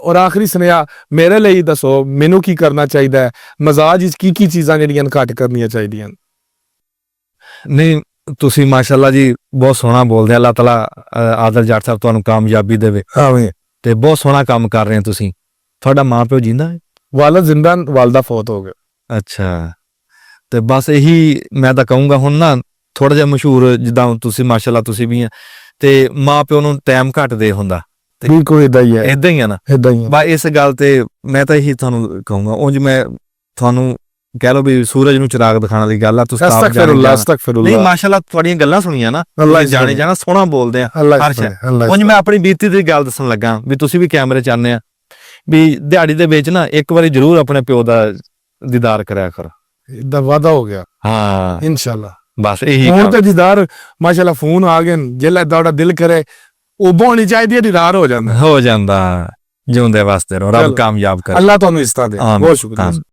और आखिरी सुनेहा मेरे लिए दसो मैनू की करना चाहिए है, मजाज की चीज़ां जिहड़ियां घट करनियां चाहिए? नहीं तुसी माशाअल्लाह जी बहुत सोहना बोलदे, अल्लाह ताला आदल जट साहब तुहानू कामयाबी देवे। आमीन। ते बहुत सोहना काम कर रहे हैं तुसी। तुहाडा मां प्यो जिंदा है? वालिद जिंदा, वालदा फौत हो गए। अच्छा, ते बस यही मैं तो कहूँगा हुण ना थोड़ा जिहा मशहूर जिद्दां तुसी माशाअल्लाह तुसी भी हैं ते मां प्यो नू टाइम घट दे हुंदा, बिल्कुल इदा ही है, इदां ही है ना। इदा ही है। बस इस गल ते मैं तो यही तुहानू कहूँगा। उंज मैं तुहानू कह लो भी सूरज नू चिराग दिखाने वाली गल आ, तुसी आप जाने अस्तगफिरुल्लाह, नहीं अस्तगफिरुल्लाह। माशाअल्लाह तुहाडीਆਂ गल्लां सुणीਆਂ ना, अल्लाह तुसीं जाने जाना सोहना बोलदे आ अल्लाह हर शै। अल्लाह उंज मैं अपनी बीती दी गल दसन लगा भी तुसी भी कैमरे च आने आ भी दिहाड़ी दे विच ना एक बारी जरूर अपने प्यो दा दीदार करया कर। इदा वादा हो गया हाँ इंशाल्लाह। बस यही फोन ते दीदार माशाल्लाह फोन आ गए, जिल्लै दा दिल करे उब होनी चाहिए, दीदार हो जाता हो जांदा। जिउंदे वास्ते रहो, रब कामयाब करे। अल्लाह तुहानू इज्जतां दे। बहुत शुक्रिया।